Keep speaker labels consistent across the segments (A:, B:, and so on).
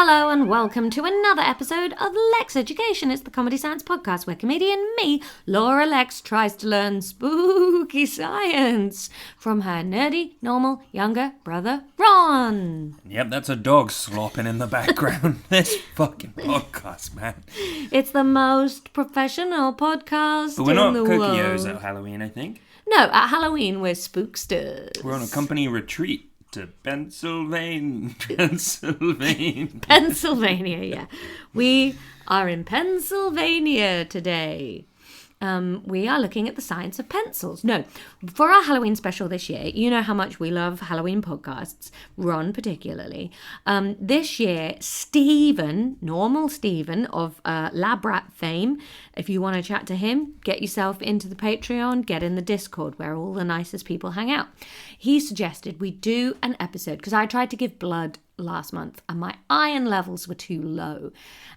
A: Hello and welcome to another episode of Lexx Education. It's the comedy science podcast where comedian me, Laura Lexx, tries to learn spooky science from her nerdy, normal, younger brother, Ron.
B: Yep, that's a dog slopping in the background. This fucking podcast, man.
A: It's the most professional podcast
B: But we're not
A: in the
B: cookios
A: world.
B: at Halloween, I think.
A: No, at Halloween we're spooksters.
B: We're on a company retreat to Pennsylvania.
A: Pennsylvania, yeah. We are in Pennsylvania today. We are looking at the science of pencils. No, for our Halloween special this year, you know how much we love Halloween podcasts, Ron particularly. This year, normal Stephen of Lab Rat fame, if you want to chat to him, get yourself into the Patreon, get in the Discord where all the nicest people hang out. He suggested we do an episode, because I tried to give blood last month and my iron levels were too low.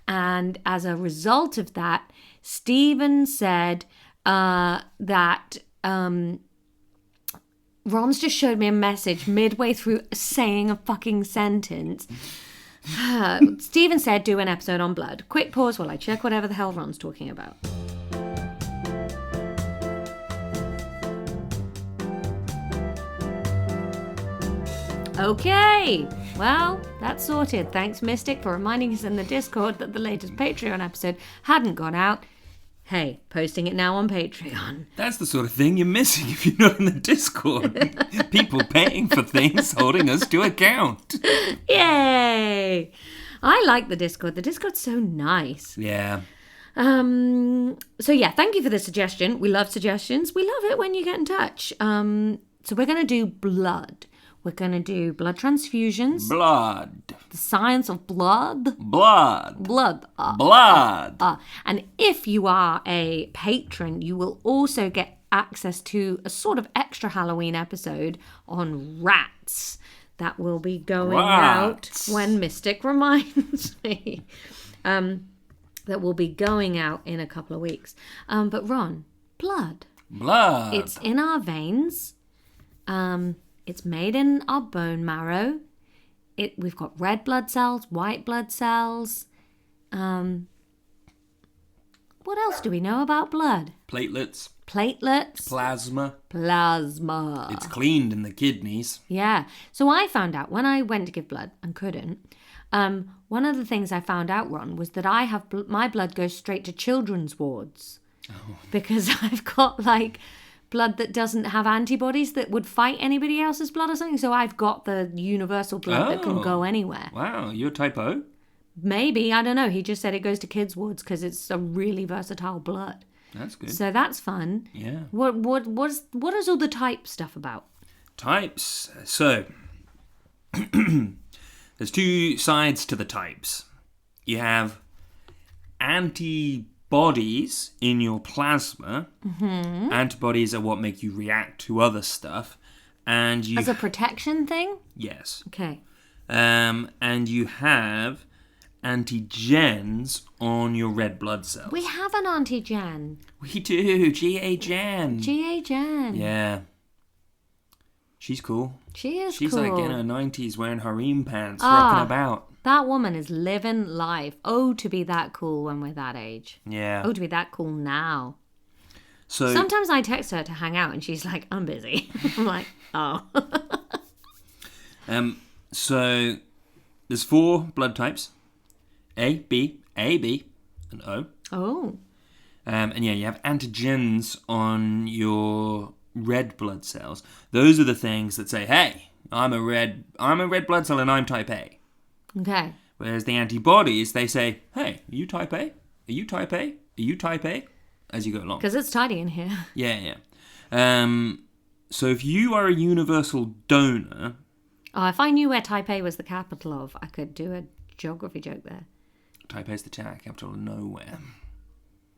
A: And as a result of that, Stephen said that Ron's just showed me a message midway through saying a fucking sentence. Stephen said do an episode on blood. Quick pause while I check whatever the hell Ron's talking about. Okay, well, that's sorted. Thanks, Mystic, for reminding us in the Discord that the latest Patreon episode hadn't gone out. Hey, posting it now on Patreon.
B: That's the sort of thing you're missing if you're not in the Discord. People paying for things, holding us to account.
A: Yay! I like the Discord. The Discord's so nice.
B: Yeah.
A: So yeah, thank you for the suggestion. We love suggestions. We love it when you get in touch. So we're going to do blood. We're going to do blood transfusions.
B: Blood.
A: The science of blood.
B: Blood.
A: Blood.
B: Blood.
A: And if you are a patron, you will also get access to a sort of extra Halloween episode on rats that will be going out when Mystic reminds me. That will be going out in a couple of weeks. But Ron, blood.
B: Blood.
A: It's in our veins. It's made in our bone marrow. We've got red blood cells, white blood cells. What else do we know about blood?
B: Platelets.
A: Platelets.
B: Plasma.
A: Plasma.
B: It's cleaned in the kidneys.
A: Yeah. So I found out when I went to give blood and couldn't, one of the things I found out, Ron, was that I have my blood goes straight to children's wards. Oh. Because I've got blood that doesn't have antibodies that would fight anybody else's blood or something. So I've got the universal blood that can go anywhere.
B: Wow, you're type O?
A: Maybe, I don't know. He just said it goes to kids' wards because it's a really versatile blood.
B: That's good.
A: So that's fun.
B: Yeah.
A: What is all the type stuff about?
B: Types. So, there's two sides to the types. You have antibodies in your plasma. Mm-hmm. Antibodies are what make you react to other stuff. And you...
A: As a protection thing?
B: Yes.
A: Okay.
B: And you have antigens on your red blood cells.
A: We have an antigen.
B: We do. G.A. Jan.
A: G.A. Jan.
B: Yeah. She's cool.
A: She's
B: cool. She's
A: cool.
B: like in her 90s wearing harem pants, rocking about.
A: That woman is living life. Oh, to be that cool when we're that age.
B: Yeah.
A: Oh, to be that cool now.
B: So
A: sometimes I text her to hang out and she's like, I'm busy. I'm like, oh.
B: So there's 4 blood types. A, B, and O. Oh. And yeah, you have antigens on your red blood cells. Those are the things that say, hey, I'm a red blood cell and I'm type A.
A: Okay.
B: Whereas the antibodies, they say, hey, are you type A? Are you type A? Are you type A? As you go along.
A: Because it's tidy in here.
B: Yeah. So if you are a universal donor...
A: Oh, if I knew where type A was the capital of, I could do a geography joke there.
B: Type A is the capital of nowhere.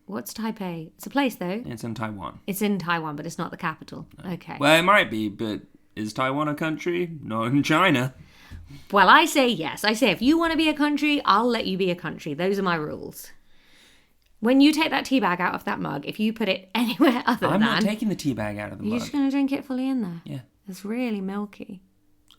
A: What's type A? It's a place, though.
B: It's in Taiwan.
A: It's in Taiwan, but it's not the capital. No. Okay.
B: Well, it might be, but is Taiwan a country? Not in China.
A: Well, I say yes. I say if you want to be a country, I'll let you be a country. Those are my rules. When you take that tea bag out of that mug, if you put it anywhere other
B: I'm not taking the tea bag out of the mug.
A: You're just going to drink it fully in there?
B: Yeah.
A: It's really milky.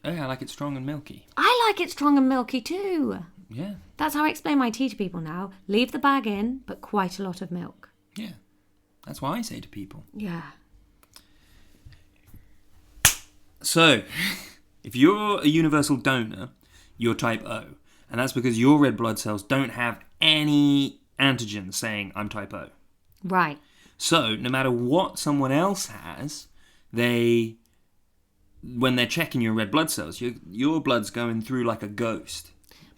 B: Oh, I like it strong and milky.
A: I like it strong and milky too.
B: Yeah.
A: That's how I explain my tea to people now. Leave the bag in, but quite a lot of milk.
B: Yeah. That's what I say to people.
A: Yeah.
B: So, if you're a universal donor, you're type O. And that's because your red blood cells don't have any antigen saying I'm type O.
A: Right.
B: So, no matter what someone else has, when they're checking your red blood cells, your blood's going through like a ghost.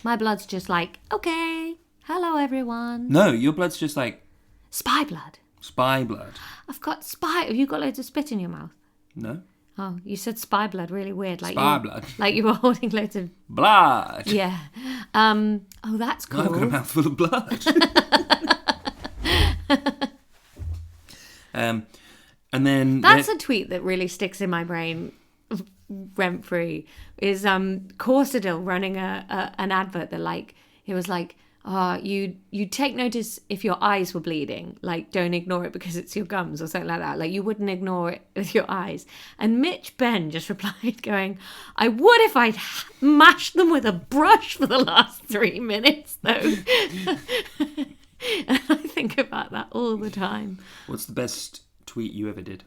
A: My blood's just like, okay, hello everyone.
B: No, your blood's just like...
A: Spy blood.
B: Spy blood.
A: I've got spy... Have you got loads of spit in your mouth?
B: No.
A: Oh, you said spy blood really weird. Like
B: Spy blood.
A: Like you were holding loads of...
B: Blood.
A: Yeah. Oh, that's cool.
B: I've got a mouthful of blood. And then...
A: That's a tweet that really sticks in my brain rent-free. Is Corsadil running an advert that like... It was like... you take notice if your eyes were bleeding. Like, don't ignore it because it's your gums or something like that. Like, you wouldn't ignore it with your eyes. And Mitch Ben just replied going, I would if I'd mashed them with a brush for the last 3 minutes, though. And I think about that all the time.
B: What's the best tweet you ever did?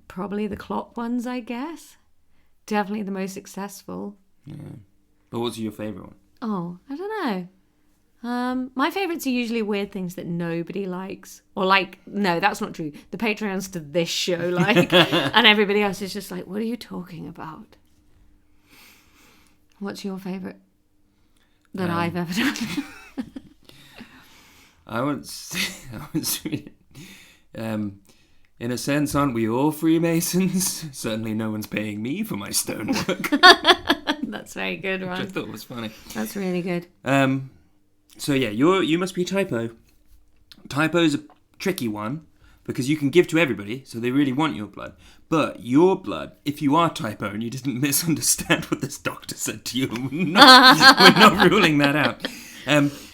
A: Probably the clock ones, I guess. Definitely the most successful.
B: Yeah. But what's your favourite one?
A: Oh, I don't know. My favourites are usually weird things that nobody likes. Or like, no, that's not true. The Patreons to this show like, and everybody else is just like, what are you talking about? What's your favourite that I've ever done?
B: I once read it. In a sense, aren't we all Freemasons? Certainly no one's paying me for my stonework.
A: That's very good, Ron.
B: Which I thought was funny.
A: That's really good.
B: So yeah, you must be type O. Type O is a tricky one because you can give to everybody, so they really want your blood. But your blood, if you are type O and you didn't misunderstand what this doctor said to you, we're not ruling that out.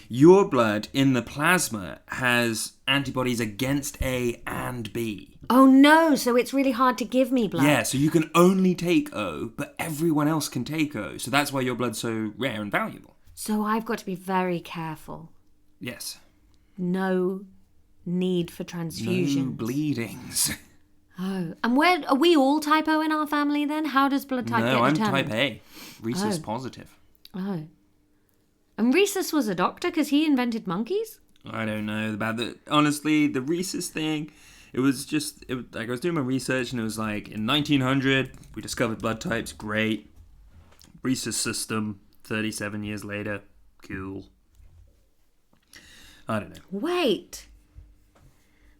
B: Your blood in the plasma has antibodies against A and B.
A: Oh no, so it's really hard to give me blood.
B: Yeah, so you can only take O, but everyone else can take O. So that's why your blood's so rare and valuable.
A: So I've got to be very careful.
B: Yes.
A: No need for transfusions.
B: No bleedings.
A: Oh, and where are we all type O in our family then? How does blood type get determined?
B: No, I'm type A. Rhesus positive.
A: Oh. And Rhesus was a doctor because he invented monkeys?
B: I don't know about that. Honestly, the Rhesus thing, it was like I was doing my research and it was like in 1900 we discovered blood types. Great. Rhesus system. 37 years later, cool. I don't know.
A: Wait.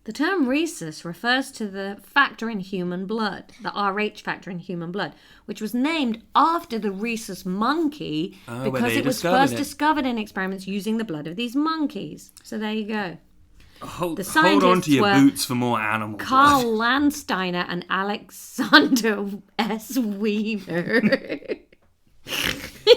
A: The term rhesus refers to the factor in human blood, the Rh factor in human blood, which was named after the rhesus monkey because it was first discovered in experiments using the blood of these monkeys. So there you go.
B: Hold on to your boots for more animal
A: Carl
B: blood.
A: Landsteiner and Alexander S. Wiener.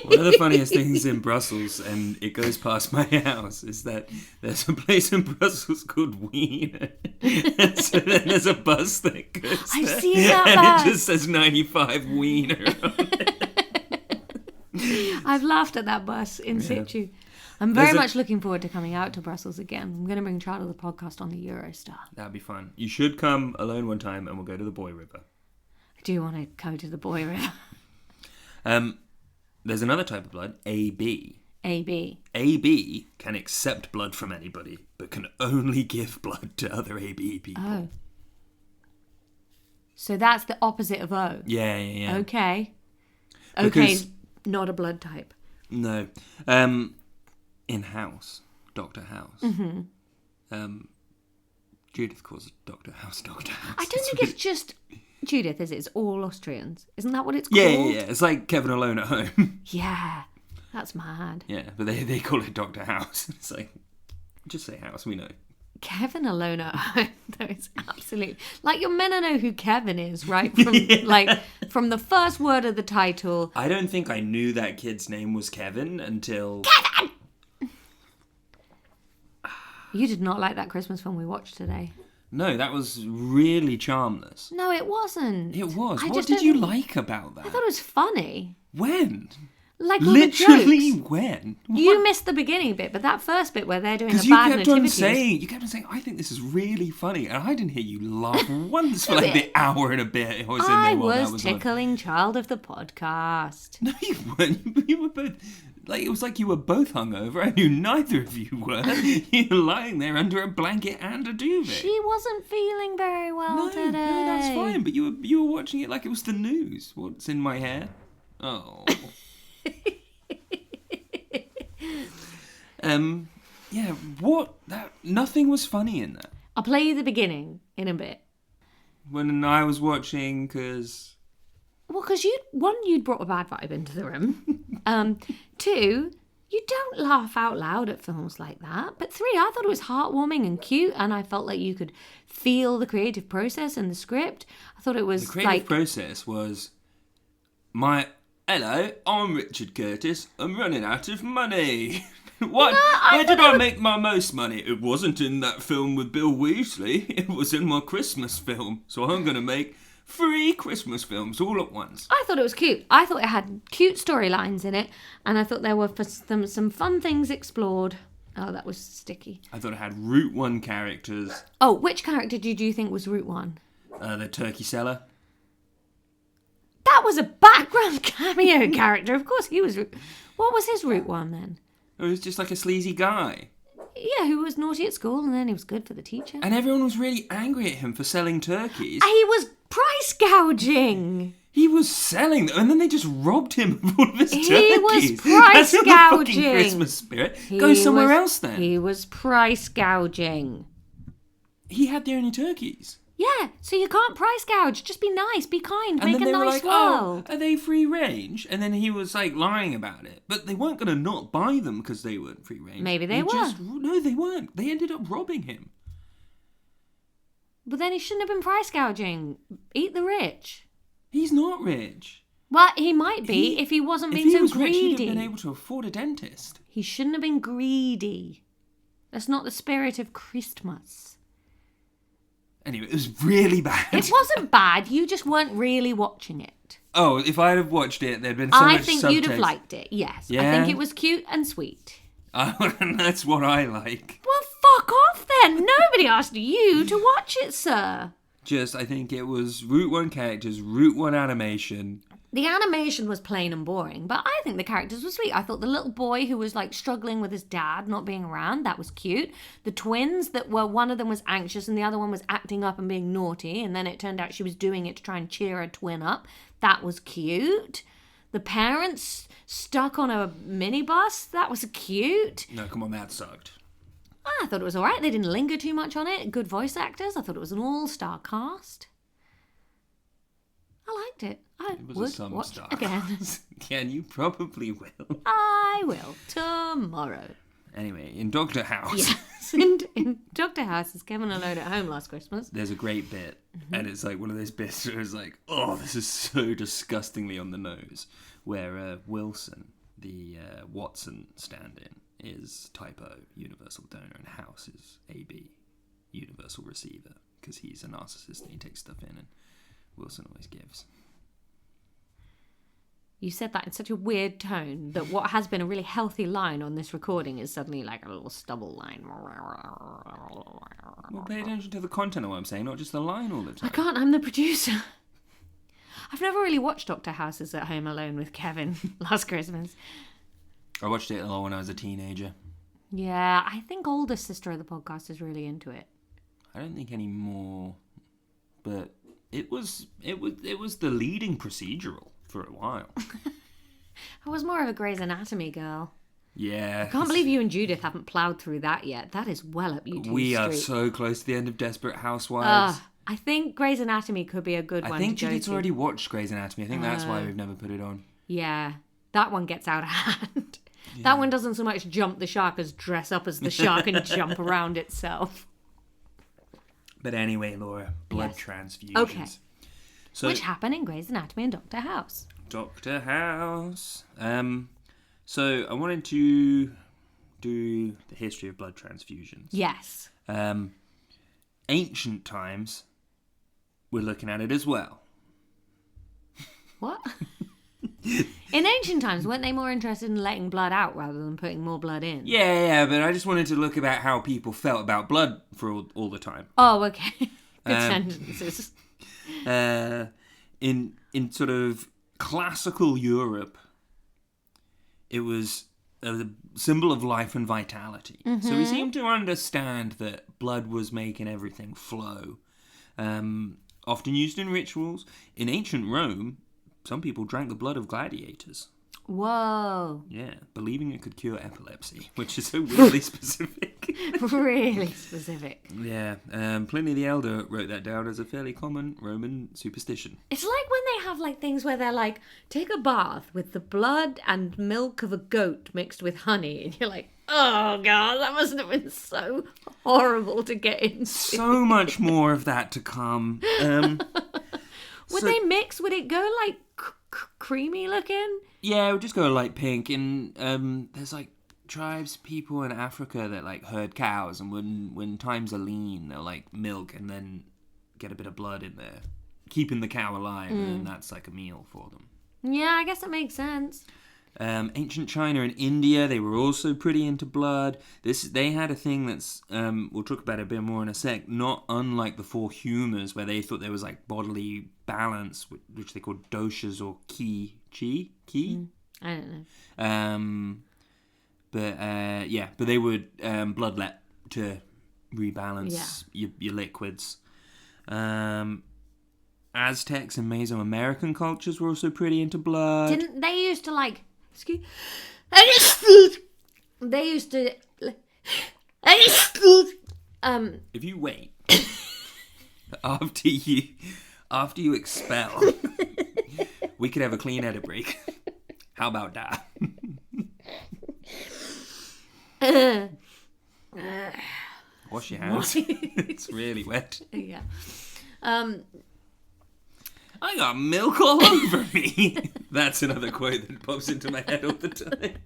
B: One of the funniest things in Brussels, and it goes past my house, is that there's a place in Brussels called Wiener. And so then there's a bus that goes
A: I've
B: there,
A: seen that
B: and
A: bus.
B: it just says 95 Wiener on it.
A: I've laughed at that bus in situ. I'm very much looking forward to coming out to Brussels again. I'm going to bring Charlie the podcast on the Eurostar.
B: That'd be fun. You should come alone one time and we'll go to the Boy River.
A: I do want to go to the Boy River.
B: There's another type of blood, AB.
A: AB.
B: AB can accept blood from anybody, but can only give blood to other AB people.
A: Oh. So that's the opposite of O.
B: Yeah.
A: Okay.
B: Because,
A: okay, not a blood type.
B: No. In House, Dr. House. Mm-hmm. Judith calls it Dr. House, Dr. House.
A: I don't think it's just Judith, is it? It's all Austrians. Isn't that what it's called?
B: Yeah. It's like Kevin Alone at Home.
A: Yeah. That's mad.
B: Yeah, but they call it Dr. House. It's like, just say House, we know.
A: Kevin Alone at Home, though, it's absolute. Like, you're meant to know who Kevin is, right? From from the first word of the title.
B: I don't think I knew that kid's name was Kevin until...
A: Kevin! You did not like that Christmas film we watched today.
B: No, that was really charmless.
A: No, it wasn't.
B: It was. What did you like about that?
A: I thought it was funny.
B: When?
A: Like all
B: Literally
A: the jokes.
B: when?
A: You missed the beginning bit, but that first bit where they're doing a
B: Because
A: bad
B: you kept
A: nativity.
B: on saying, I think this is really funny, and I didn't hear you laugh once for like the hour and a bit I was in there
A: I
B: while that
A: was
B: was
A: tickling child of the podcast.
B: on. No, you weren't. You were both. Like, it was like you were both hungover. I knew neither of you were. You were lying there under a blanket and a duvet.
A: She wasn't feeling very well today.
B: No, that's fine. But you were watching it like it was the news. What's in my hair? Oh. Yeah. What? Nothing was funny in that.
A: I'll play you the beginning in a bit.
B: When I was watching, because...
A: Well, because you'd brought a bad vibe into the room. 2, you don't laugh out loud at films like that. But 3, I thought it was heartwarming and cute, and I felt like you could feel the creative process in the script. I thought it was
B: the creative process was hello, I'm Richard Curtis. I'm running out of money. What? Where did I make my most money? It wasn't in that film with Bill Weasley. It was in my Christmas film. So I'm going to make 3 Christmas films all at once.
A: I thought it was cute. I thought it had cute storylines in it, and I thought there were some fun things explored. Oh, that was sticky.
B: I thought it had Route 1 characters.
A: Oh, which character did you think was Route 1?
B: The turkey seller.
A: That was a background cameo character. Of course he was. What was his Route 1 then?
B: It was just like a sleazy guy.
A: Yeah, who was naughty at school and then he was good for the teacher.
B: And everyone was really angry at him for selling turkeys.
A: He was price gouging.
B: He was selling them, and then they just robbed him of all of his turkeys.
A: He was price
B: That's
A: gouging.
B: not the fucking Christmas spirit. Go somewhere else then.
A: He was price gouging.
B: He had the only turkeys.
A: Yeah, so you can't price gouge. Just be nice, be kind,
B: And
A: make
B: then
A: a
B: they were
A: nice
B: like,
A: world.
B: oh, are they free range? And then he was like lying about it. But they weren't going to not buy them because they weren't free range.
A: Maybe they were.
B: No, they weren't. They ended up robbing him.
A: But then he shouldn't have been price gouging. Eat the rich.
B: He's not rich.
A: Well, he might be if he wasn't being so
B: If he was
A: greedy.
B: rich, he'd have been able to afford a dentist.
A: He shouldn't have been greedy. That's not the spirit of Christmas.
B: Anyway, it was really bad.
A: It wasn't bad. You just weren't really watching it.
B: Oh, if I'd have watched it, there'd been so much
A: I think
B: subtext.
A: you'd have liked it, yes.
B: Yeah?
A: I think it was cute and sweet.
B: And that's what I like.
A: Well, fuck off then. Nobody asked you to watch it, sir.
B: I think it was Route 1 characters, Route 1 animation.
A: The animation was plain and boring, but I think the characters were sweet. I thought the little boy who was like struggling with his dad not being around, that was cute. The twins that were, one of them was anxious and the other one was acting up and being naughty, and then it turned out she was doing it to try and cheer her twin up. That was cute. The parents stuck on a minibus, that was cute.
B: No, come on, that sucked.
A: I thought it was alright. They didn't linger too much on it. Good voice actors. I thought it was an all-star cast. I liked it. I would watch it again.
B: Yeah, you probably will.
A: I will tomorrow.
B: Anyway, in Doctor House.
A: Yes, in Doctor House, as Kevin Alone at Home last Christmas.
B: There's a great bit, and it's like one of those bits where it's like, oh, this is so disgustingly on the nose, where Wilson, the Watson stand-in, is typo, universal donor, and House is AB, universal receiver, because he's a narcissist and he takes stuff in, and Wilson always gives.
A: You said that in such a weird tone that what has been a really healthy line on this recording is suddenly like a little stubble line.
B: Well, pay attention to the content of what I'm saying, not just the line all the time.
A: I can't, I'm the producer. I've never really watched Doctor House's at Home Alone with Kevin last Christmas.
B: I watched it a lot when I was a teenager.
A: Yeah, I think older sister of the podcast is really into it.
B: I don't think anymore, but it was the leading procedural for a while.
A: I was more of a Grey's Anatomy girl.
B: Yeah.
A: I can't believe you and Judith haven't ploughed through that yet. That is well up you two
B: We are
A: street.
B: so close to the end of Desperate Housewives.
A: I think Grey's Anatomy could be a good one
B: I think
A: to go
B: Judith's
A: to.
B: already watched Grey's Anatomy. I think that's why we've never put it on.
A: Yeah, that one gets out of hand. Yeah. That one doesn't so much jump the shark as dress up as the shark and jump around itself.
B: But anyway, Laura, blood transfusions.
A: Okay.
B: So,
A: which happen in Grey's Anatomy and Doctor House.
B: Doctor House. So I wanted to do the history of blood transfusions.
A: Yes.
B: Ancient times, we're looking at it as well.
A: What? In ancient times, weren't they more interested in letting blood out rather than putting more blood in?
B: Yeah, but I just wanted to look about how people felt about blood for all the time.
A: Oh, okay. Good sentences.
B: In sort of classical Europe, it was a symbol of life and vitality. Mm-hmm. So we seem to understand that blood was making everything flow. Often used in rituals. In ancient Rome, some people drank the blood of gladiators.
A: Whoa.
B: Yeah, believing it could cure epilepsy, which is so weirdly specific.
A: Really specific.
B: Yeah, Pliny the Elder wrote that down as a fairly common Roman superstition.
A: It's like when they have like things where they're like, take a bath with the blood and milk of a goat mixed with honey, and you're like, oh god, that must have been so horrible to get into.
B: So much more of that to come.
A: Would they mix? Would it go like creamy looking?
B: Yeah, it would just go light pink. And there's like tribes, people in Africa that like herd cows, and when times are lean, they'll like milk and then get a bit of blood in there, keeping the cow alive, and then that's like a meal for them.
A: Yeah, I guess that makes sense.
B: Ancient China and India, they were also pretty into blood. They had a thing that's, we'll talk about it a bit more in a sec, not unlike the four humours, where they thought there was like bodily balance, which they called doshas or ki.
A: I don't know.
B: But they would bloodlet to rebalance your liquids. Aztecs and Mesoamerican cultures were also pretty into blood.
A: Didn't they used to like? They used to.
B: If you wait after you expel, we could have a clean edit break. How about that? Wash your hands. It's really wet.
A: Yeah.
B: I got milk all over me. That's another quote that pops into my head all the time.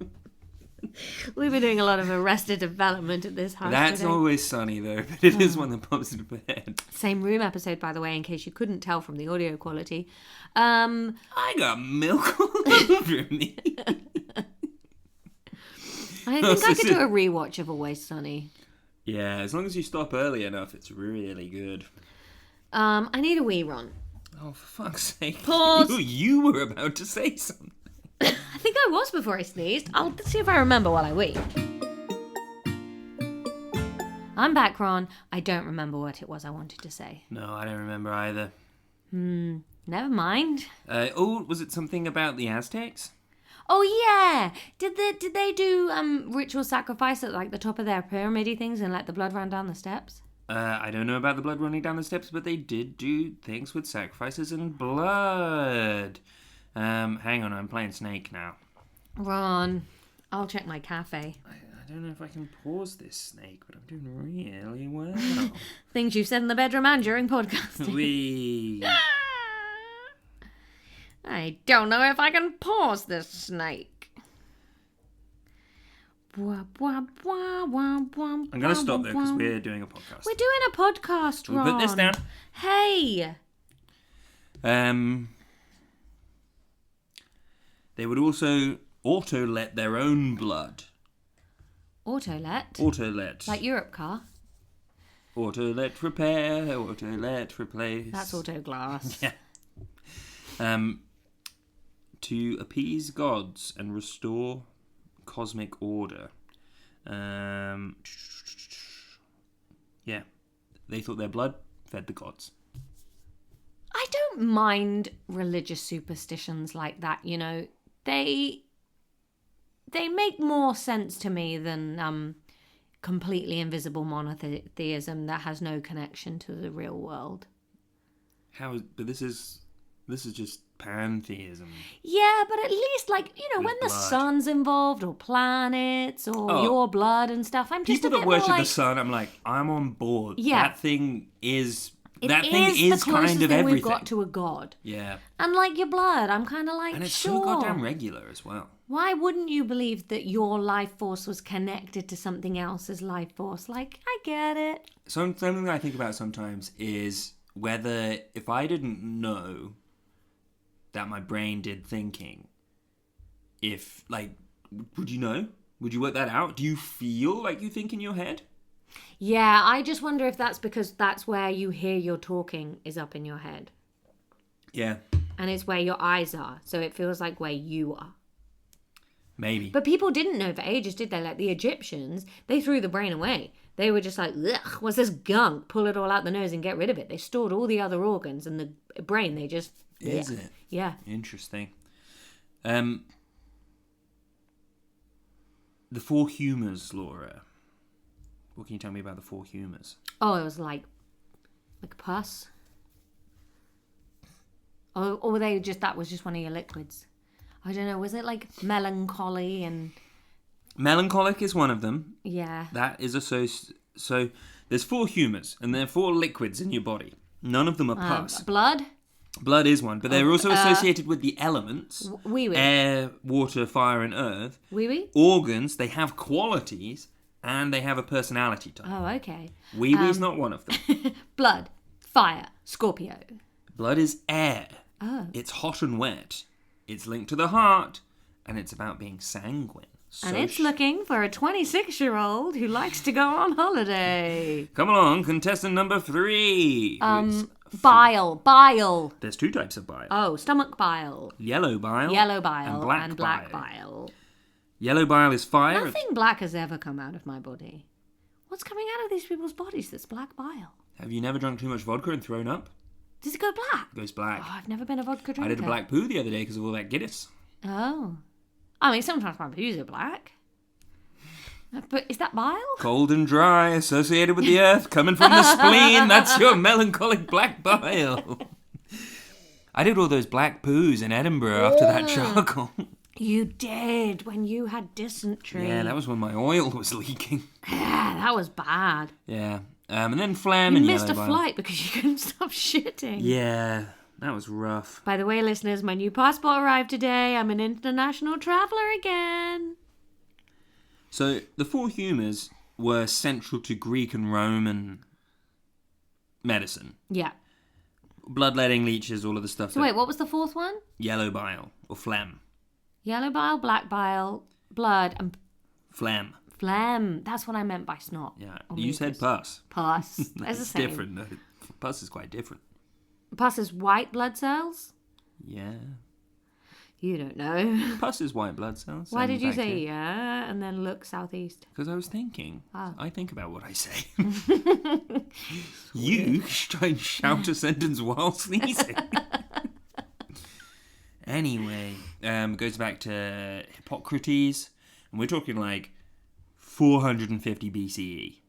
A: We've been doing a lot of Arrested Development at this house.
B: That's
A: today.
B: Always Sunny, though, but it is one that pops into my head.
A: Same room episode, by the way, in case you couldn't tell from the audio quality.
B: I got milk all over me.
A: I think I could do a rewatch of Always Sunny.
B: Yeah, as long as you stop early enough, it's really good.
A: I need a wee run.
B: Oh, for fuck's sake.
A: Pause.
B: You were about to say something.
A: I think I was before I sneezed. I'll see if I remember while I wee. I'm back, Ron. I don't remember what it was I wanted to say.
B: No, I don't remember either.
A: Never mind.
B: Was it something about the Aztecs?
A: Oh yeah! Did they do ritual sacrifice at like the top of their pyramid things and let the blood run down the steps?
B: I don't know about the blood running down the steps, but they did do things with sacrifices and blood. Hang on, I'm playing Snake now.
A: Ron, I'll check my cafe.
B: I don't know if I can pause this, Snake, but I'm doing really well.
A: Things you've said in the bedroom and during podcasting.
B: Wee.
A: I don't know if I can pause this, Snake. I'm
B: going to stop there because we're doing a podcast.
A: We're doing a podcast, Ron.
B: We'll put this down.
A: Hey.
B: They would also auto-let their own blood.
A: Auto-let?
B: Auto-let.
A: Like Europe car?
B: Auto-let repair, auto-let replace.
A: That's auto-glass.
B: Yeah. To appease gods and restore cosmic order. Yeah. They thought their blood fed the gods.
A: I don't mind religious superstitions like that, you know. They make more sense to me than completely invisible monotheism that has no connection to the real world.
B: But this is just pantheism.
A: Yeah, but at least, like, you know,
B: With
A: when the
B: blood.
A: sun's involved or planets or your blood and stuff, I'm just
B: People
A: a bit
B: that worship
A: more like,
B: the sun, I'm like, I'm on board.
A: Yeah.
B: That thing is
A: it
B: that
A: is
B: thing
A: the
B: is
A: closest
B: kind of
A: thing
B: everything.
A: we've got to a god.
B: Yeah.
A: And like your blood, I'm kind of like,
B: And it's
A: sure.
B: so goddamn regular as well.
A: Why wouldn't you believe that your life force was connected to something else's life force? Like, I get it.
B: Something that I think about sometimes is whether if I didn't know that my brain did thinking, if, like, would you know? Would you work that out? Do you feel like you think in your head?
A: Yeah, I just wonder if that's because that's where you hear your talking is up in your head.
B: Yeah.
A: And it's where your eyes are. So it feels like where you are.
B: Maybe.
A: But people didn't know for ages, did they? Like the Egyptians, they threw the brain away. They were just like, ugh, what's this gunk? Pull it all out the nose and get rid of it. They stored all the other organs, and the brain, they just...
B: Is it?
A: Yeah.
B: Interesting. The four humours, Laura. What can you tell me about the four humours?
A: Oh, it was like pus. Or were they just, that was just one of your liquids? I don't know, was it like melancholy and...
B: Melancholic is one of them.
A: Yeah.
B: That is so there's four humours, and there are four liquids in your body. None of them are pus.
A: Blood?
B: Blood is one, but they're also associated with the elements.
A: Wee-wee.
B: Air, water, fire, and earth.
A: Wee-wee?
B: Organs, they have qualities, and they have a personality type.
A: Oh, okay.
B: Wee-wee's not one of them.
A: Blood, fire, Scorpio.
B: Blood is air.
A: Oh.
B: It's hot and wet. It's linked to the heart, and it's about being sanguine.
A: And it's looking for a 26-year-old who likes to go on holiday.
B: Come along, contestant number 3.
A: Bile.
B: There's 2 types of bile.
A: Oh, stomach bile.
B: Yellow bile.
A: And black bile.
B: Yellow bile is fire.
A: Nothing black has ever come out of my body. What's coming out of these people's bodies that's black bile?
B: Have you never drunk too much vodka and thrown up?
A: Does it go black?
B: It goes black.
A: Oh, I've never been a vodka drinker.
B: I did a black poo the other day because of all that Guinness.
A: Oh. I mean, sometimes my poos are black. But is that bile?
B: Cold and dry, associated with the earth, coming from the spleen. That's your melancholic black bile. I did all those black poos in Edinburgh after that charcoal.
A: You did, when you had dysentery.
B: Yeah, that was when my oil was leaking.
A: Yeah, that was bad.
B: Yeah. And then phlegm and yellow bile.
A: You missed a flight because you couldn't stop shitting.
B: Yeah, that was rough.
A: By the way, listeners, my new passport arrived today. I'm an international traveller again.
B: So, the four humours were central to Greek and Roman medicine.
A: Yeah.
B: Bloodletting, leeches, all of the stuff.
A: So wait, what was the fourth one?
B: Yellow bile, or phlegm.
A: Yellow bile, black bile, blood, and...
B: Phlegm.
A: Phlegm. That's what I meant by snot.
B: Yeah. You said pus.
A: Pus. That's the same.
B: Different. No, pus is quite different.
A: Pus is white blood cells?
B: Yeah.
A: You don't know.
B: Pus is white blood cells.
A: Why did you say yeah and then look southeast?
B: Because I was thinking.
A: Oh.
B: I think about what I say. You try and shout a sentence while sneezing. Anyway, goes back to Hippocrates. And we're talking like 450 BCE.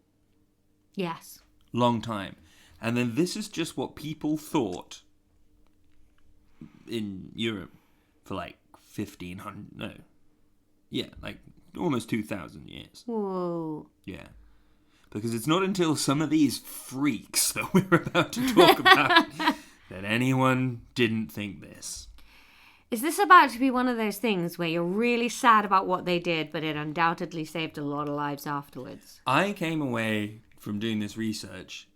A: Yes.
B: Long time. And then this is just what people thought in Europe for like 1500, no. Yeah, like almost 2,000 years.
A: Whoa.
B: Yeah. Because it's not until some of these freaks that we're about to talk about that anyone didn't think this.
A: Is this about to be one of those things where you're really sad about what they did, but it undoubtedly saved a lot of lives afterwards?
B: I came away from doing this research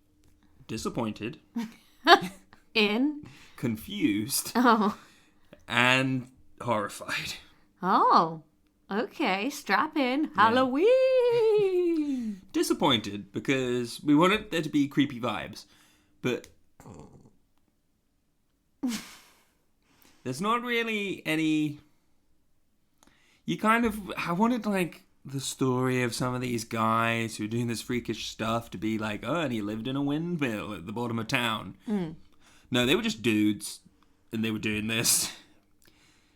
B: disappointed. Confused.
A: Oh.
B: And horrified.
A: Oh. Okay, strap in. Yeah. Halloween!
B: Disappointed because we wanted there to be creepy vibes, but there's not really any... I wanted like the story of some of these guys who are doing this freakish stuff to be like, oh, and he lived in a windmill at the bottom of town.
A: Mm.
B: No, they were just dudes and they were doing this.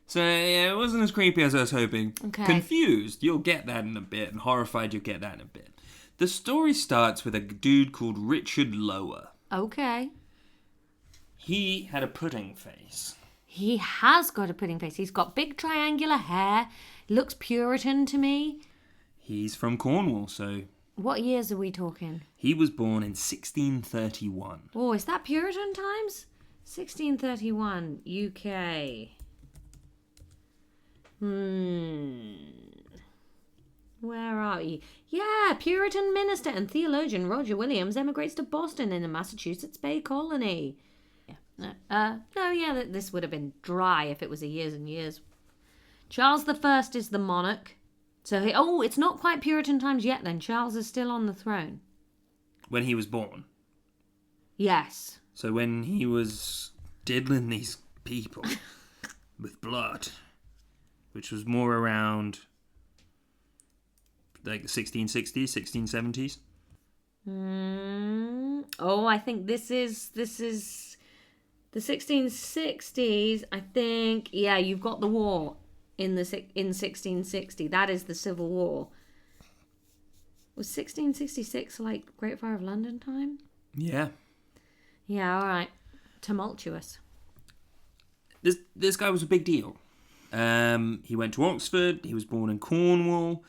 B: So, yeah, it wasn't as creepy as I was hoping.
A: Okay.
B: Confused, you'll get that in a bit, and horrified, you'll get that in a bit. The story starts with a dude called Richard Lower.
A: Okay.
B: He had a pudding face.
A: He has got a pudding face. He's got big triangular hair. Looks Puritan to me.
B: He's from Cornwall, so...
A: What years are we talking?
B: He was born in 1631.
A: Oh, is that Puritan times? 1631, UK. Where are you? Yeah, Puritan minister and theologian Roger Williams emigrates to Boston in the Massachusetts Bay Colony. This would have been dry if it was a years and years. Charles I is the monarch. So, it's not quite Puritan times yet then. Charles is still on the throne.
B: When he was born.
A: Yes.
B: So when he was diddling these people with blood, which was more around like the 1660s, 1670s.
A: I think this is the 1660s. I think, you've got the war in 1660. That is the Civil War. Was 1666 like Great Fire of London time?
B: Yeah.
A: Yeah, all right. Tumultuous.
B: This guy was a big deal. He went to Oxford. He was born in Cornwall.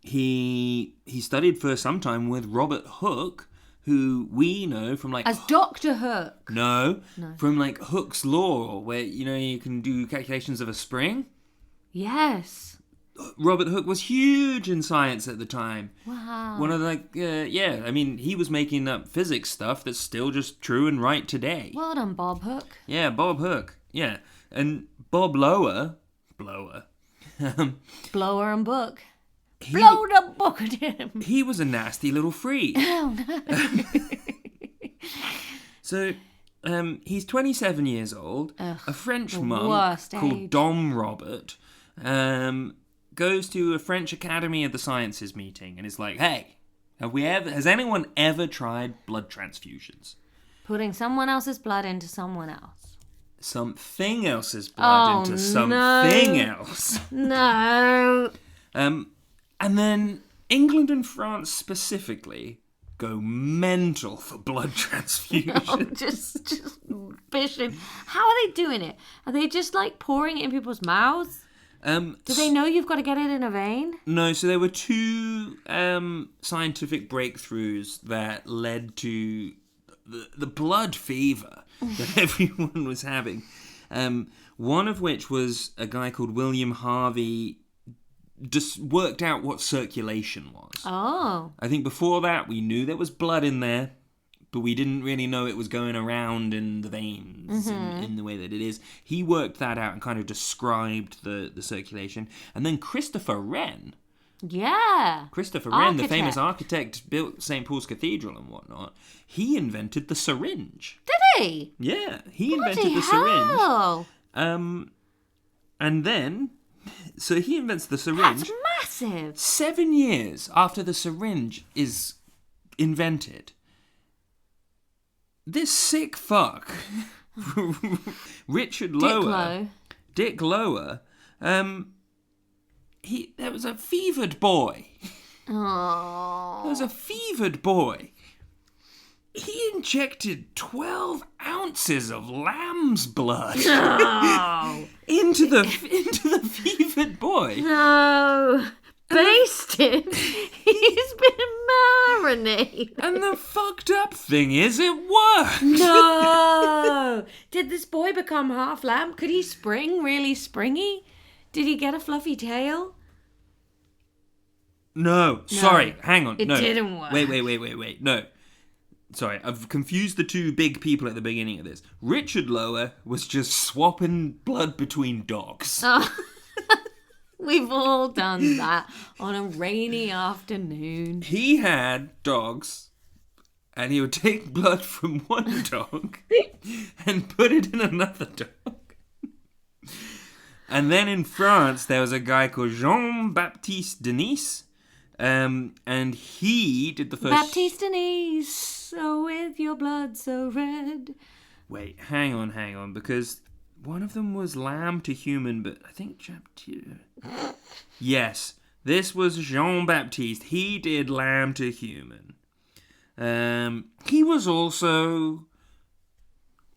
B: He studied for some time with Robert Hooke, who we know from like...
A: As Dr. Hook.
B: No, from like Hooke's Law, where, you can do calculations of a spring.
A: Yes.
B: Robert Hooke was huge in science at the time.
A: Wow.
B: One of the, he was making up physics stuff that's still just true and right today.
A: Well done, Bob Hooke.
B: Yeah, Bob Hooke. Yeah. And Bob Blower.
A: Blower and Book. Blow the book at him.
B: He was a nasty little freak.
A: Oh, no.
B: So, he's 27 years old. A French monk called Dom Robert goes to a French Academy of the Sciences meeting and is like, hey, has anyone ever tried blood transfusions?
A: Putting someone else's blood into someone else.
B: Something else's blood into something else.
A: No.
B: And then England and France specifically go mental for blood transfusion.
A: Just fishing. How are they doing it? Are they just like pouring it in people's mouths? Do they know you've got to get it in a vein?
B: No, so there were two scientific breakthroughs that led to the blood fever that everyone was having. One of which was a guy called William Harvey just worked out what circulation was.
A: Oh.
B: I think before that we knew there was blood in there, but we didn't really know it was going around in the veins in the way that it is. He worked that out and kind of described the circulation. And then Christopher Wren.
A: Yeah.
B: Christopher Wren, the famous architect, built St. Paul's Cathedral and whatnot. He invented the syringe.
A: Did he?
B: Yeah, he invented the syringe. And then... So he invents the syringe.
A: That's massive.
B: 7 years after the syringe is invented, this sick fuck, Richard Lower, Dick Lower, there was a fevered boy.
A: Oh.
B: There was a fevered boy. He injected 12 ounces of lamb's blood into the fevered boy.
A: No. Basted. He's been marinated.
B: And the fucked up thing is, it worked.
A: No. Did this boy become half lamb? Could he spring really springy? Did he get a fluffy tail?
B: No. Sorry. Hang on.
A: It didn't work.
B: Wait. No. Sorry, I've confused the two big people at the beginning of this. Richard Lower was just swapping blood between dogs.
A: Oh. We've all done that on a rainy afternoon.
B: He had dogs, and he would take blood from one dog and put it in another dog. And then in France, there was a guy called Jean-Baptiste Denis, and he did the first...
A: Baptiste Denis, so with your blood so red.
B: Wait, hang on, because one of them was lamb to human, but I think Yes, this was Jean-Baptiste. He did lamb to human. He was also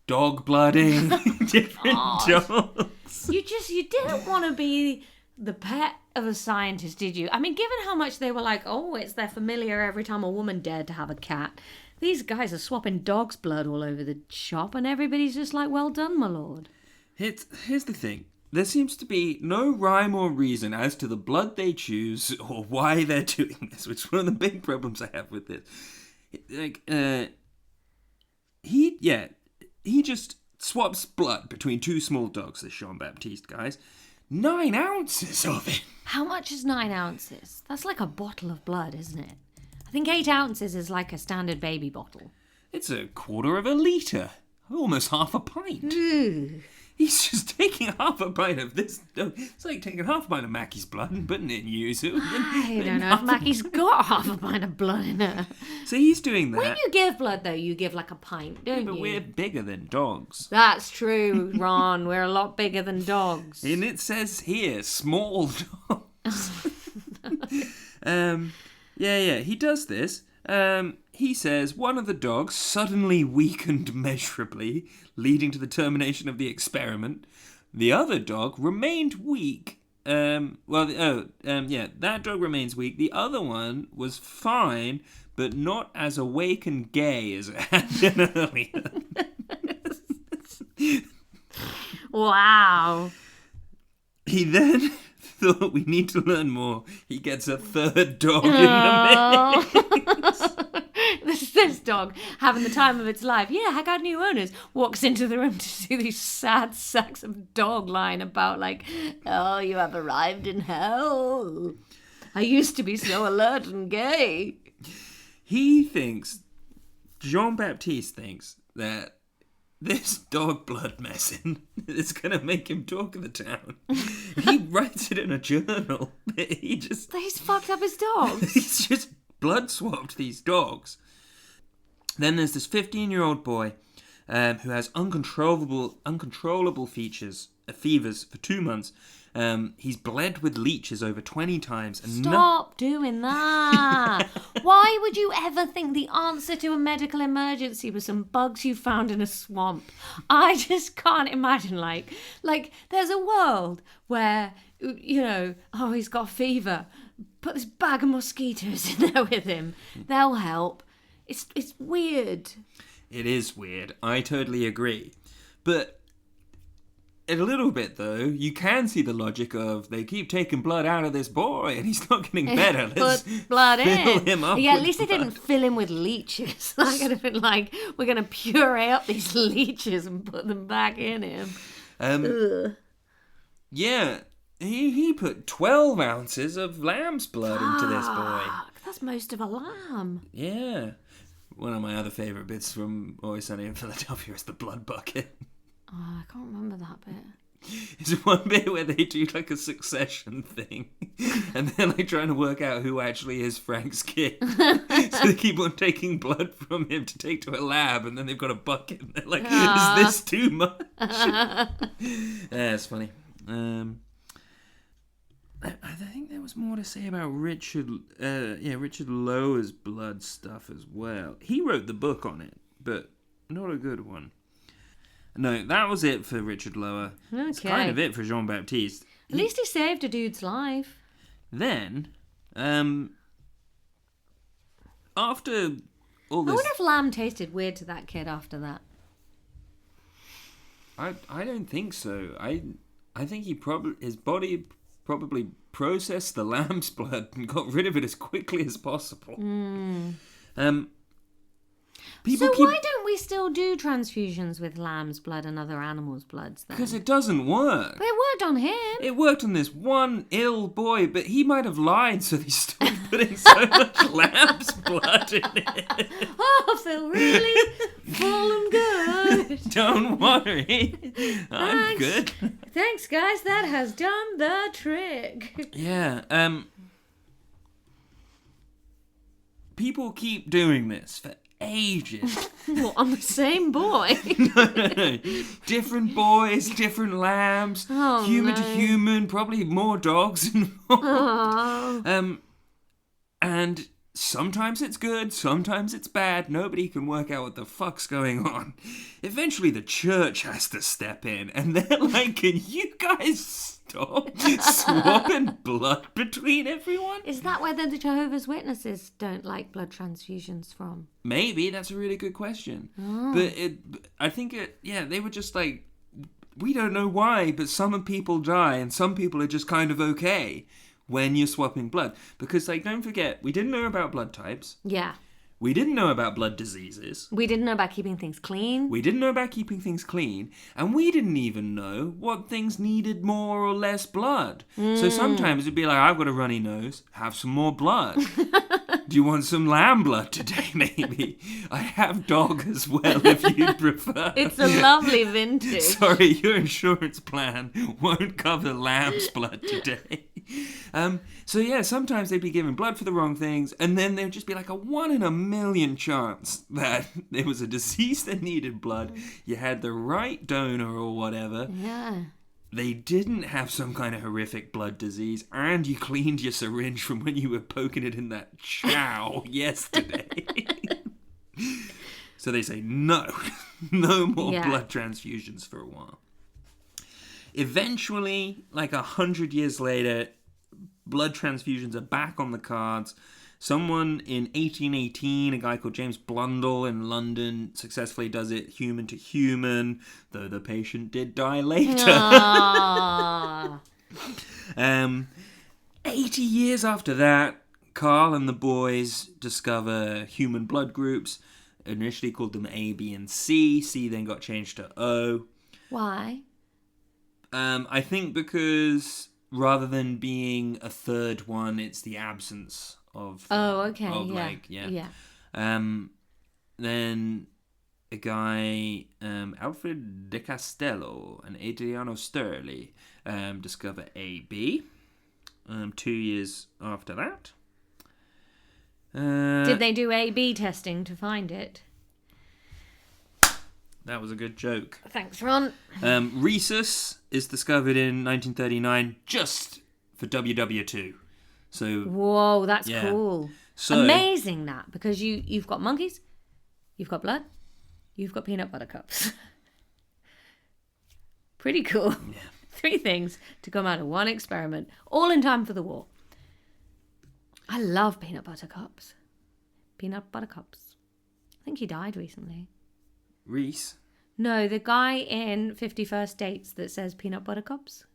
B: dog blooding different dogs.
A: You didn't want to be the pet of a scientist, did you? I mean, given how much they were like, oh, it's their familiar every time a woman dared to have a cat. These guys are swapping dog's blood all over the shop, and everybody's just like, well done, my lord.
B: Here's the thing. There seems to be no rhyme or reason as to the blood they choose or why they're doing this, which is one of the big problems I have with this. He just swaps blood between two small dogs, this Jean-Baptiste guys. 9 ounces of it.
A: How much is 9 ounces? That's like a bottle of blood, isn't it? I think 8 ounces is like a standard baby bottle.
B: It's a quarter of a litre. Almost half a pint.
A: Ooh.
B: He's just taking half a pint of this. It's like taking half a pint of Mackie's blood and putting it in yuzu.
A: I don't know if Mackie's got half a pint of blood in her.
B: So he's doing that.
A: When you give blood, though, you give like a pint, don't
B: But
A: you?
B: we're bigger than dogs.
A: That's true, Ron. We're a lot bigger than dogs.
B: And it says here, small dogs. Yeah, he does this. He says one of the dogs suddenly weakened measurably, leading to the termination of the experiment. The other dog remained weak. That dog remains weak. The other one was fine, but not as awake and gay as it had been earlier.
A: Wow.
B: He then thought we need to learn more. He gets a third dog in the mix.
A: This dog having the time of its life. Yeah, I got new owners. Walks into the room to see these sad sacks of dog lying about like, oh, you have arrived in hell. I used to be so alert and gay.
B: Jean-Baptiste thinks that this dog blood messing is going to make him talk of the town. He writes it in a journal.
A: He's fucked up his dogs.
B: He's just blood swapped these dogs. Then there's this 15-year-old boy who has uncontrollable fevers for 2 months. He's bled with leeches over 20 times. And
A: Stop doing that. Why would you ever think the answer to a medical emergency was some bugs you found in a swamp? I just can't imagine, like there's a world where, he's got fever. Put this bag of mosquitoes in there with him. They'll help. It's weird.
B: It is weird. I totally agree. But a little bit, though, you can see the logic of they keep taking blood out of this boy and he's not getting better. Let's
A: put blood
B: fill
A: in.
B: him up.
A: Yeah, at
B: with
A: least they
B: blood.
A: didn't fill him with leeches. That could have been like, we're going to puree up these leeches and put them back in him.
B: Yeah, he put 12 ounces of lamb's blood into this boy.
A: That's most of a lamb.
B: Yeah. One of my other favourite bits from Always Sunny in Philadelphia is the blood bucket.
A: Oh, I can't remember that bit.
B: It's one bit where they do like a succession thing and they're like trying to work out who actually is Frank's kid. So they keep on taking blood from him to take to a lab and then they've got a bucket and they're like, is this too much? Yeah, it's funny. I think there was more to say about Richard Lower's blood stuff as well. He wrote the book on it, but not a good one. No, that was it for Richard Lower.
A: Okay.
B: It's kind of it for Jean-Baptiste.
A: At least he saved a dude's life.
B: Then, after all
A: I
B: this...
A: wonder if lamb tasted weird to that kid after that.
B: I don't think so. I think his body probably processed the lamb's blood and got rid of it as quickly as possible.
A: Why don't we still do transfusions with lamb's blood and other animals' bloods then?
B: Because it doesn't work.
A: But it worked on him.
B: It worked on this one ill boy, but he might have lied, so they stopped putting so much lamb's blood in it.
A: Oh, I feel really full and good.
B: Don't worry. I'm good.
A: Thanks, guys. That has done the trick.
B: Yeah, people keep doing this for ages.
A: What, on the same boy?
B: No. Different boys, different lambs, human to human, probably more dogs involved.
A: Oh.
B: And sometimes it's good, sometimes it's bad. Nobody can work out what the fuck's going on. Eventually the church has to step in and they're like, can you guys stop swapping blood between everyone?
A: Is that where the Jehovah's Witnesses don't like blood transfusions from?
B: Maybe, that's a really good question. But I think they were just like, we don't know why, but some people die and some people are just kind of okay when you're swapping blood. Because, like, don't forget, we didn't know about blood types.
A: Yeah.
B: We didn't know about blood diseases.
A: We didn't know about keeping things clean.
B: We didn't know about keeping things clean. And we didn't even know what things needed more or less blood. So sometimes it'd be like, I've got a runny nose. Have some more blood. Do you want some lamb blood today, maybe? I have dog as well, if you'd prefer.
A: It's a lovely vintage.
B: Sorry, your insurance plan won't cover lamb's blood today. So yeah, sometimes they'd be given blood for the wrong things, and then there'd just be like a 1 in a million chance that there was a disease that needed blood. You had the right donor or whatever.
A: Yeah.
B: They didn't have some kind of horrific blood disease, and you cleaned your syringe from when you were poking it in that chow yesterday. So they say no more blood transfusions for a while. Eventually, like 100 years later, blood transfusions are back on the cards. Someone in 1818, a guy called James Blundell in London, successfully does it human to human, though the patient did die later. 80 years after that, Carl and the boys discover human blood groups. Initially called them A, B, and C. C then got changed to O.
A: Why?
B: I think because rather than being a third one, it's the absence of.
A: Yeah.
B: Then a guy, Alfred de Castello and Adriano Sterli, discover AB. 2 years after that.
A: Did they do A/B testing to find it?
B: That was a good joke.
A: Thanks, Ron.
B: Rhesus is discovered in 1939 just for WW2. So
A: whoa, that's cool.
B: So,
A: amazing that, because you've got monkeys, you've got blood, you've got peanut butter cups. Pretty cool.
B: Yeah.
A: 3 things to come out of one experiment, all in time for the war. I love peanut butter cups. Peanut butter cups. I think he died recently.
B: Reese?
A: No, the guy in 51st Dates that says peanut butter cups.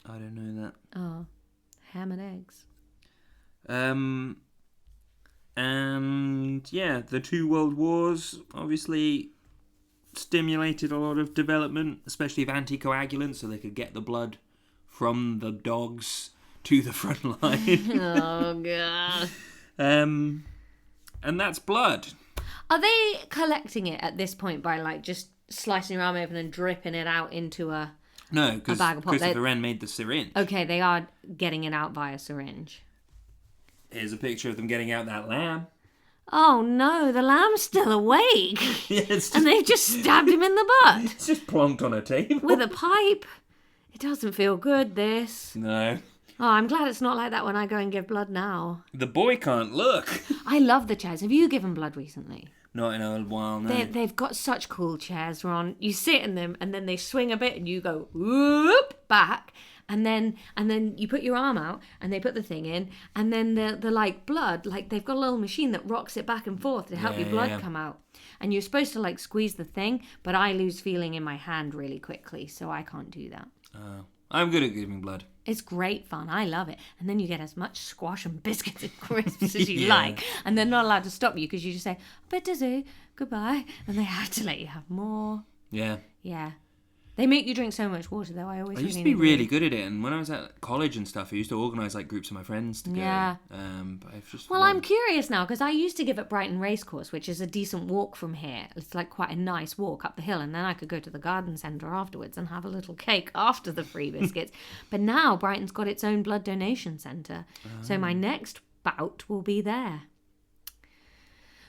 B: I don't know that.
A: Oh, ham and eggs.
B: And yeah, the 2 world wars obviously stimulated a lot of development, especially of anticoagulants, so they could get the blood from the dogs to the front line.
A: Oh, God.
B: And that's blood.
A: Are they collecting it at this point by, like, just slicing your arm open and dripping it out into a
B: No, because
A: bag of pop?
B: Christopher Wren made the syringe.
A: Okay, they are getting it out via syringe.
B: Here's a picture of them getting out that lamb.
A: Oh, no, the lamb's still awake.
B: Yeah,
A: and they've just stabbed him in the butt.
B: It's just plonked on a table.
A: With a pipe. It doesn't feel good, this.
B: No.
A: Oh, I'm glad it's not like that when I go and give blood now.
B: The boy can't look.
A: I love the chairs. Have you given blood recently?
B: Not in a while, no.
A: They've got such cool chairs, Ron. You sit in them and then they swing a bit and you go whoop back, and then you put your arm out and they put the thing in, and then the like blood, like they've got a little machine that rocks it back and forth to help your blood come out. And you're supposed to like squeeze the thing, but I lose feeling in my hand really quickly, so I can't do that.
B: I'm good at giving blood.
A: It's great fun. I love it. And then you get as much squash and biscuits and crisps as you like. And they're not allowed to stop you because you just say, a bit dizzy, goodbye. And they have to let you have more.
B: Yeah.
A: Yeah. They make you drink so much water, though. I used
B: to be really good at it. And when I was at college and stuff, I used to organise like groups of my friends to go.
A: Yeah.
B: But I've just
A: I'm curious now because I used to give at Brighton Racecourse, which is a decent walk from here. It's like quite a nice walk up the hill. And then I could go to the garden centre afterwards and have a little cake after the free biscuits. But now Brighton's got its own blood donation centre. So my next bout will be there.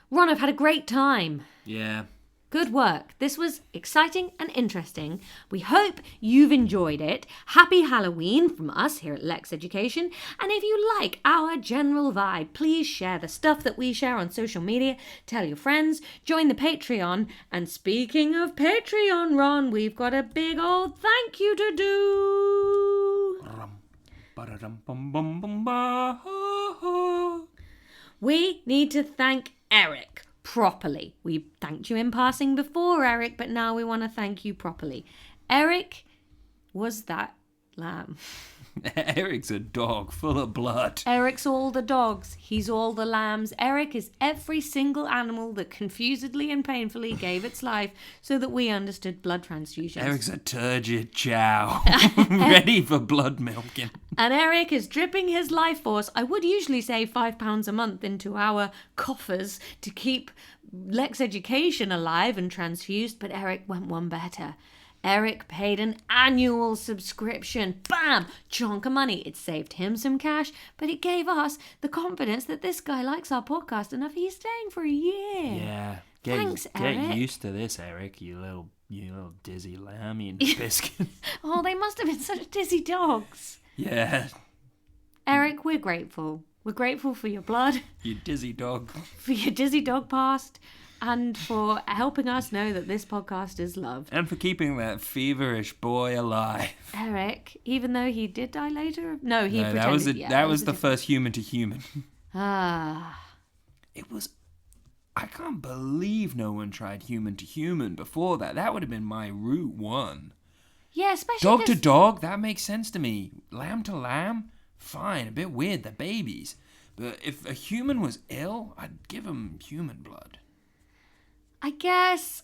A: Ron, I've had a great time.
B: Yeah.
A: Good work. This was exciting and interesting. We hope you've enjoyed it. Happy Halloween from us here at Lexx Education. And if you like our general vibe, please share the stuff that we share on social media. Tell your friends. Join the Patreon. And speaking of Patreon, Ron, we've got a big old thank you to do. We need to thank Eric properly. We thanked you in passing before, Eric, but now we want to thank you properly. Eric was that lamb.
B: Eric's a dog full of blood.
A: Eric's all the dogs. He's all the lambs. Eric is every single animal that confusedly and painfully gave its life so that we understood blood transfusions.
B: Eric's a turgid chow, ready for blood milking.
A: And Eric is dripping his life force. I would usually say £5 a month into our coffers to keep Lexx Education alive and transfused, but Eric went one better. Eric paid an annual subscription. Bam! Chunk of money. It saved him some cash, but it gave us the confidence that this guy likes our podcast enough. He's staying for a year.
B: Yeah.
A: Thanks, Eric.
B: Get used to this, Eric, you little dizzy lamb and biscuit.
A: Oh, they must have been such dizzy dogs.
B: Yeah.
A: Eric, we're grateful. We're grateful for your blood.
B: You dizzy dog.
A: For your dizzy dog past. And for helping us know that this podcast is loved.
B: And for keeping that feverish boy alive.
A: Eric, even though he did die later? No, he pretended.
B: That was the first human to human.
A: Ah.
B: It was... I can't believe no one tried human to human before that. That would have been my route one.
A: Yeah, especially
B: dog to dog, that makes sense to me. Lamb to lamb, fine. A bit weird, they're babies. But if a human was ill, I'd give him human blood.
A: I guess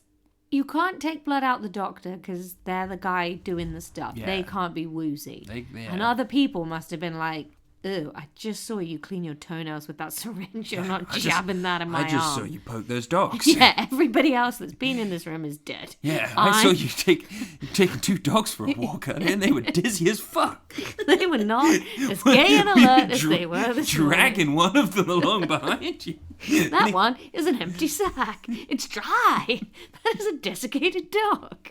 A: you can't take blood out the doctor because they're the guy doing the stuff.
B: Yeah.
A: They can't be woozy.
B: Yeah.
A: And other people must have been like, ew, I just saw you clean your toenails with that syringe. You're not jabbing that in my arm.
B: I just saw you poke those dogs.
A: Yeah, everybody else that's been in this room is dead.
B: Yeah, I saw you taking 2 dogs for a walk, and they were dizzy as fuck.
A: They were not as gay and alert as they were this
B: dragging one of them along behind you.
A: That one is an empty sack. It's dry. That is a desiccated dog.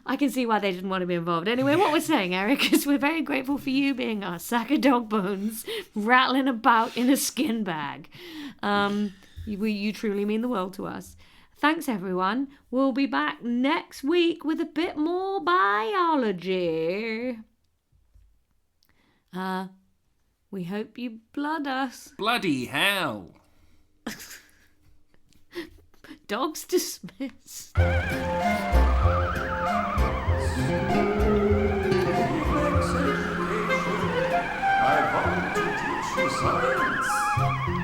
A: I can see why they didn't want to be involved. Anyway, what we're saying, Eric, is we're very grateful for you being our sack of dog bones, rattling about in a skin bag. You truly mean the world to us. Thanks, everyone. We'll be back next week with a bit more biology. We hope you blood us.
B: Bloody hell.
A: Dogs dismissed.
C: I want to teach you science.